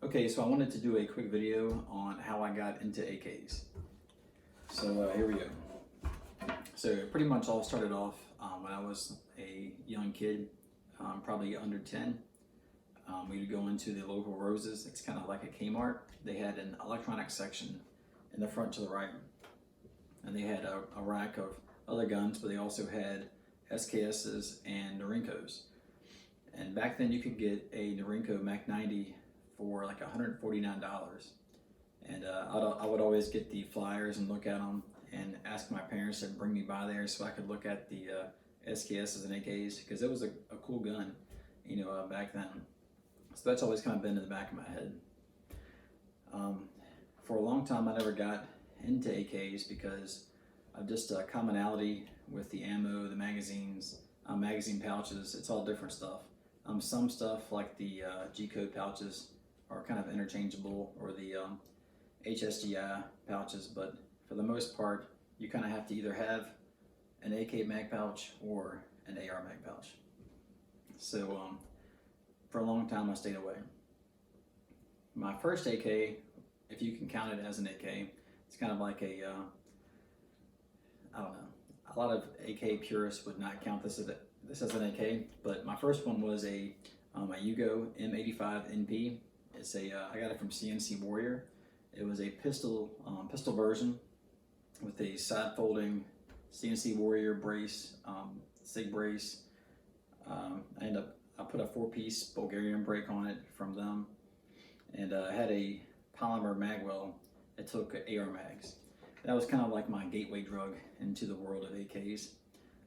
Okay, so I wanted to do a quick video on how I got into AKs. So here we go. So pretty much all started off when I was a young kid, probably under 10. We would go into the local Roses. It's kind of like a Kmart. They had an electronics section in the front to the right. And they had a rack of other guns, but they also had SKSs and Norincos. And back then you could get a Norinco Mac 90 for like $149. And I would always get the flyers and look at them and ask my parents to bring me by there so I could look at the SKSs and AKs, because it was a cool gun, back then. So that's always kind of been in the back of my head. For a long time I never got into AKs because of just a commonality with the ammo, the magazines, magazine pouches. It's all different stuff. Some stuff like the G-code pouches are kind of interchangeable, or the HSGI pouches, but for the most part you kind of have to either have an AK mag pouch or an AR mag pouch. So for a long time I stayed away. My first AK, if you can count it as an AK, it's kind of like a I don't know, a lot of AK purists would not count this as an AK, but my first one was a Yugo M85 NP. It's I got it from CNC Warrior. It was a pistol version with a side folding CNC Warrior brace, SIG brace. I put a 4-piece Bulgarian brake on it from them, and I had a polymer magwell that took AR mags. That was kind of like my gateway drug into the world of AKs.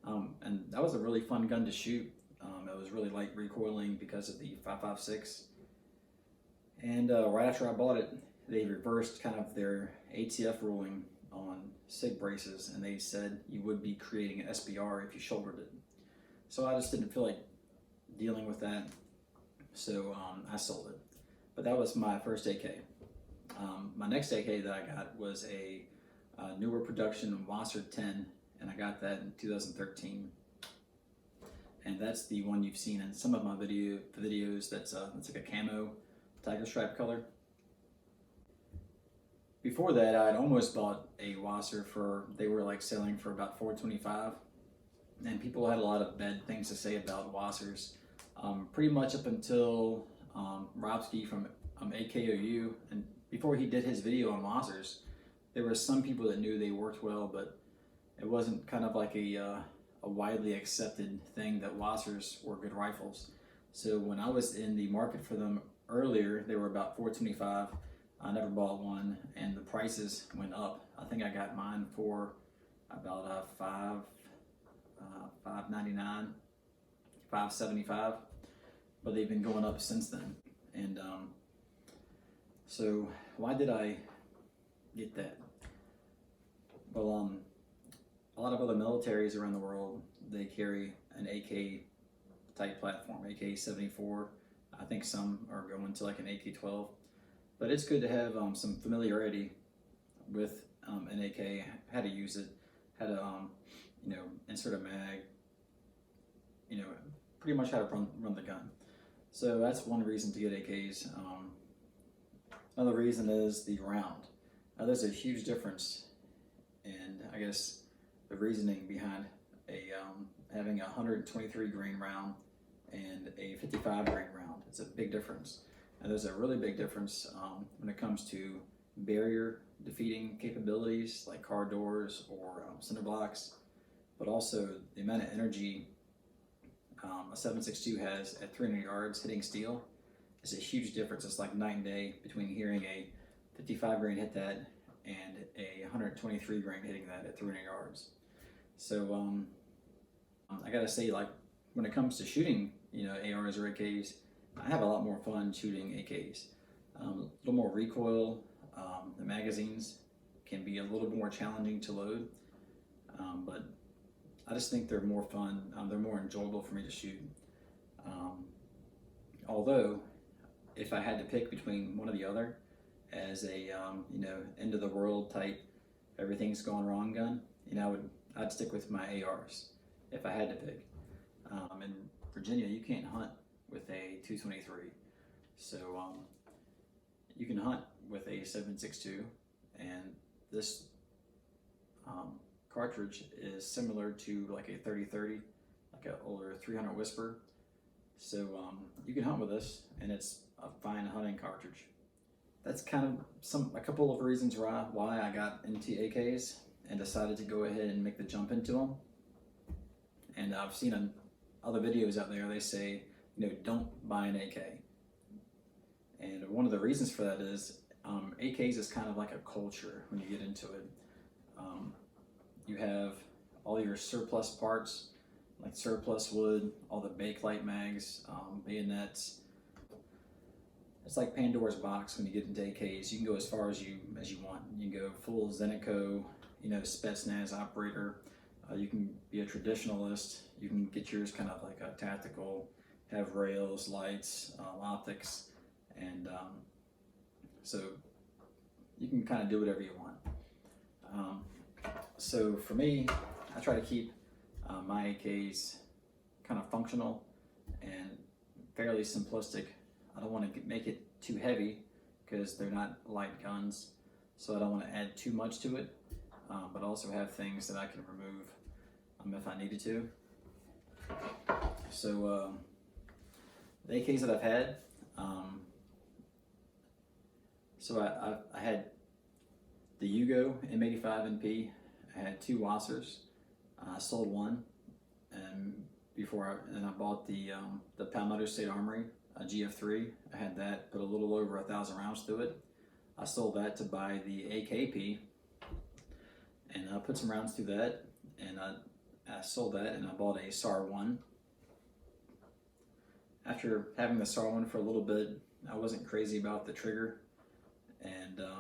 And that was a really fun gun to shoot. It was really light recoiling because of the 5.56. And right after I bought it, they reversed kind of their ATF ruling on SIG braces, and they said you would be creating an SBR if you shouldered it. So I just didn't feel like dealing with that, so I sold it. But that was my first AK. My next AK that I got was a newer production Wasser 10, and I got that in 2013. And that's the one you've seen in some of my videos. That's like a camo tiger stripe color. Before that, I'd almost bought a Wasser they were like selling for about $425, and people had a lot of bad things to say about Wassers, pretty much up until Robski from AKOU, and before he did his video on Wassers, there were some people that knew they worked well, but it wasn't kind of like a widely accepted thing that Wassers were good rifles. So when I was in the market for them earlier, they were about $425. I never bought one, and the prices went up. I think I got mine for about $5.99, $5.75, but they've been going up since then. And so why did I get that? Well, a lot of other militaries around the world, they carry an AK type platform, AK-74. I think some are going to like an AK-12. But it's good to have some familiarity with an AK, how to use it, how to insert a mag, pretty much how to run the gun. So that's one reason to get AKs. Another reason is the round. There's a huge difference in, I guess, the reasoning behind having a 123 grain round and a 55 grain round. It's a big difference. And there's a really big difference when it comes to barrier defeating capabilities like car doors or cinder blocks, but also the amount of energy a 7.62 has at 300 yards hitting steel is a huge difference. It's like night and day between hearing a 55 grain hit that and a 123 grain hitting that at 300 yards. So I gotta say, like, when it comes to shooting, ARs or AKs, I have a lot more fun shooting AKs. A little more recoil. The magazines can be a little more challenging to load, but I just think they're more fun. They're more enjoyable for me to shoot. Although, if I had to pick between one or the other, as a end of the world type, everything's gone wrong gun, I'd stick with my ARs if I had to pick. In Virginia, you can't hunt with a 223. So you can hunt with a 7.62, and this cartridge is similar to like a 30-30, like an older 300 Whisper. So you can hunt with this, and it's a fine hunting cartridge. That's kind of a couple of reasons why I got into AKs and decided to go ahead and make the jump into them. And I've seen on other videos out there, they say, you know, don't buy an AK. And one of the reasons for that is AKs is kind of like a culture when you get into it. You have all your surplus parts, like surplus wood, all the Bakelite mags, bayonets. It's like Pandora's box when you get into AKs. You can go as far as you want. You can go full Zenico, you know, Spetsnaz operator. You can be a traditionalist. You can get yours kind of like a tactical, have rails, lights, optics, and so you can kind of do whatever you want. So for me, I try to keep my AKs kind of functional and fairly simplistic. I don't want to make it too heavy because they're not light guns, so I don't want to add too much to it, but also have things that I can remove if I needed to. So the AKs that I've had, so I had the Yugo M85NP. I had 2 Wassers. I sold one, and then I bought the Palmetto State Armory GF4. I had that, put a little over 1,000 rounds through it. I sold that to buy the AKP, and I put some rounds through that, and I sold that, and I bought a SAR-1. After having the SAR-1 for a little bit, I wasn't crazy about the trigger, and a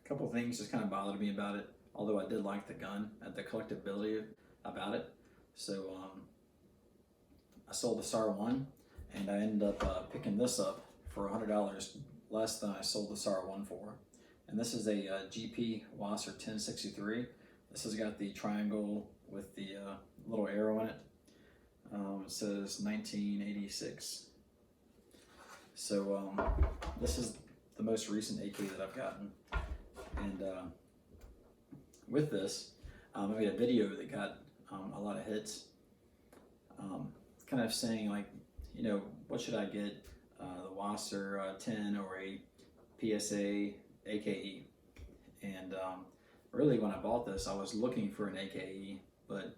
couple of things just kind of bothered me about it, although I did like the gun, the collectability about it. So I sold the SAR-1, and I ended up picking this up for $100 less than I sold the SAR-1 for. And this is a GP Wasser 1063. This has got the triangle with the little arrow in it. It says 1986. So this is the most recent AK that I've gotten. And with this, I made a video that got a lot of hits. Kind of saying, like, you know, what should I get? The Wasser 10 or a PSA AKE? And really, when I bought this, I was looking for an AKE, but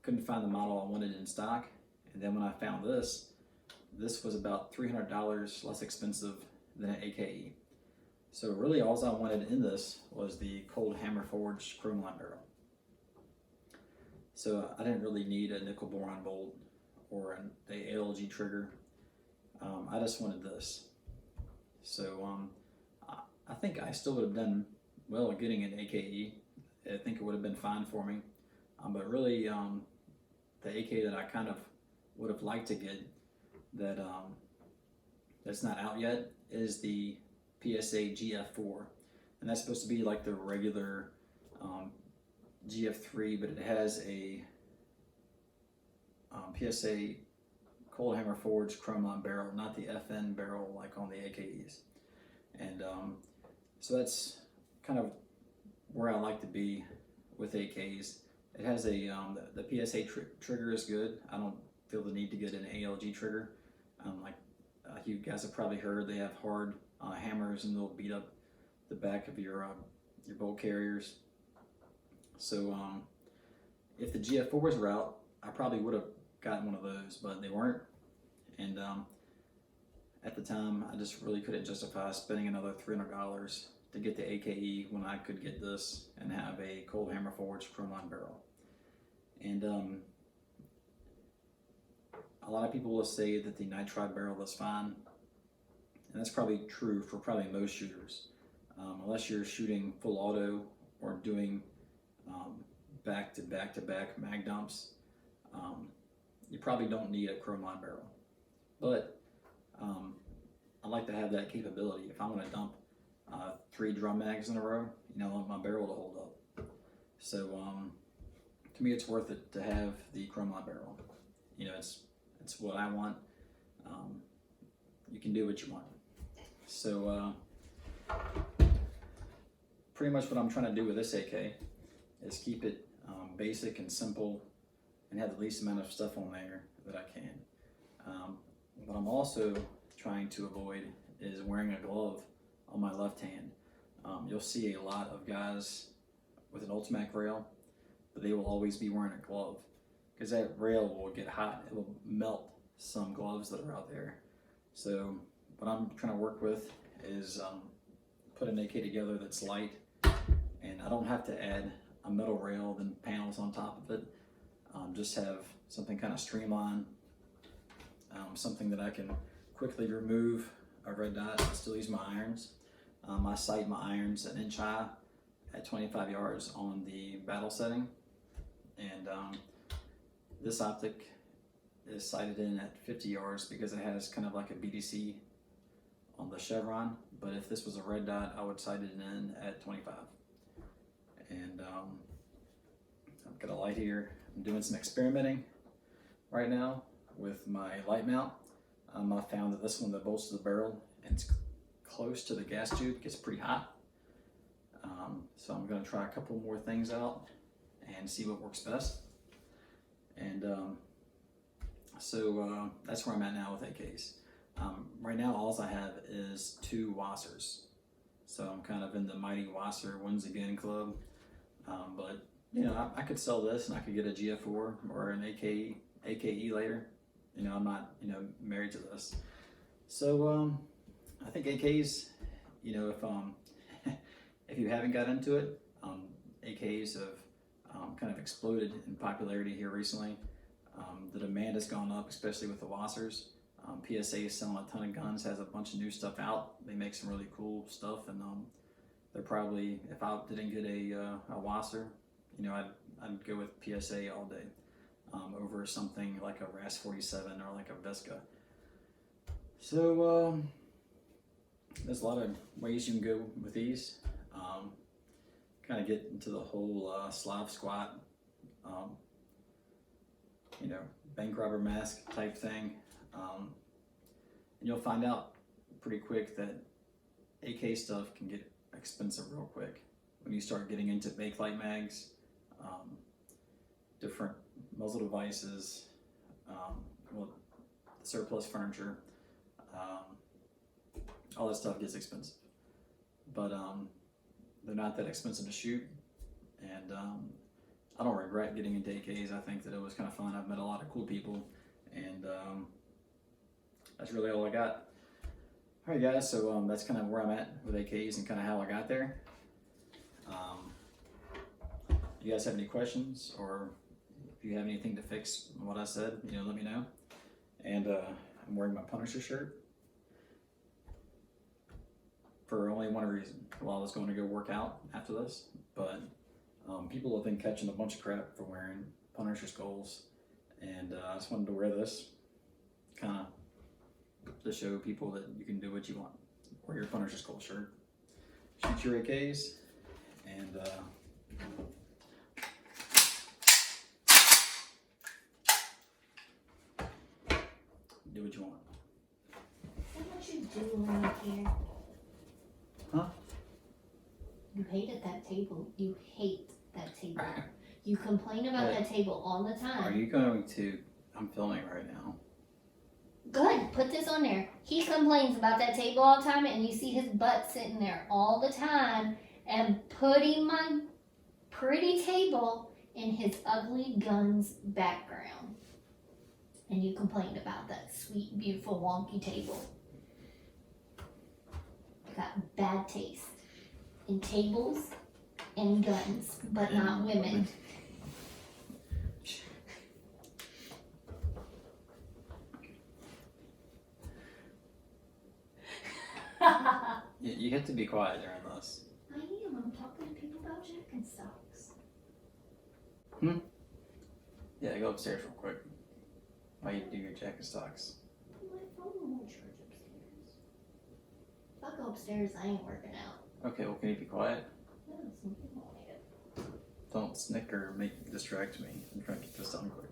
couldn't find the model I wanted in stock. And then when I found this was about $300 less expensive than an AKE. So really, all I wanted in this was the cold hammer forged chrome line barrel. So I didn't really need a nickel boron bolt or the ALG trigger. I just wanted this. So I think I still would have done well getting an AKE. I think it would have been fine for me. But really, the AK that I kind of would have liked to get that that's not out yet is the PSA GF4, and that's supposed to be like the regular GF3, but it has a PSA cold hammer forged chrome line barrel, not the FN barrel like on the AKEs. And so that's kind of where I like to be with AKs. It has a the PSA trigger is good. I don't feel the need to get an ALG trigger. Like you guys have probably heard, they have hard hammers, and they'll beat up the back of your bolt carriers. So if the GF4s were out, I probably would have gotten one of those, but they weren't. And at the time, I just really couldn't justify spending another $300 to get the AKE when I could get this and have a cold hammer forged chrome line barrel. And a lot of people will say that the nitride barrel is fine, and that's probably true for probably most shooters, unless you're shooting full auto or doing back to back mag dumps. You probably don't need a chrome line barrel, but I like to have that capability. If I want to dump 3 drum mags in a row, you know, I want my barrel to hold up. So to me, it's worth it to have the chrome line barrel. You know, it's what I want. You can do what you want. So pretty much what I'm trying to do with this AK is keep it basic and simple and have the least amount of stuff on there that I can. What I'm also trying to avoid is wearing a glove on my left hand. You'll see a lot of guys with an Ultimac rail, but they will always be wearing a glove because that rail will get hot. It will melt some gloves that are out there. So what I'm trying to work with is put an AK together that's light, and I don't have to add a metal rail and panels on top of it. Just have something kind of streamlined, something that I can quickly remove a red dot and still use my irons. I sight my irons an inch high at 25 yards on the battle setting, and this optic is sighted in at 50 yards because it has kind of like a BDC on the chevron, but if this was a red dot, I would sight it in at 25. And I've got a light here. I'm doing some experimenting right now with my light mount. I found that this one that bolts to the barrel and it's close to the gas tube gets pretty hot. So I'm going to try a couple more things out and see what works best. And so that's where I'm at now with AKs. Right now, all I have is 2 Wassers. So I'm kind of in the mighty Wasser wins again club. But you know, I could sell this and I could get a GF4 or an AKE later. You know, I'm not, you know, married to this. So I think AKs, you know, if you haven't got into it, AKs have kind of exploded in popularity here recently. The demand has gone up, especially with the Wassers. PSA is selling a ton of guns, has a bunch of new stuff out. They make some really cool stuff, and they're probably, if I didn't get a Wasser, you know, I'd go with PSA all day over something like a RAS-47 or like a Visca. So there's a lot of ways you can go with these. Kind of get into the whole Slav squat, you know, bank robber mask type thing. And you'll find out pretty quick that AK stuff can get expensive real quick when you start getting into bakelite mags, different muzzle devices, well, surplus furniture, all that stuff gets expensive. But they're not that expensive to shoot, and I don't regret getting into AKs. I think that it was kind of fun. I've met a lot of cool people, and that's really all I got. All right, guys, so that's kind of where I'm at with AKs and kind of how I got there. You guys have any questions, or if you have anything to fix on what I said, you know, let me know. And I'm wearing my Punisher shirt for only one reason. Well, I was going to go work out after this, but people have been catching a bunch of crap for wearing Punisher skulls, and I just wanted to wear this kind of to show people that you can do what you want. Wear your Punisher skull shirt, shoot your AKs, and do what you want. What would you do around here? Huh? You hated that table. You hate that table. You complain about that table all the time. Are you going to? I'm filming right now. Good. Put this on there. He complains about that table all the time, and you see his butt sitting there all the time and putting my pretty table in his ugly guns background. And you complained about that sweet, beautiful, wonky table. You got bad taste in tables and guns, but not women. You have to be quiet during this. I am. I'm talking to people about Jack and Stocks. Yeah, go upstairs real quick. While you do your Jack and Stocks. My phone won't charge upstairs. If I go upstairs, I ain't working out. Okay, well, can you be quiet? No, some people want it. Don't snicker or distract me. I'm trying to get this done quick.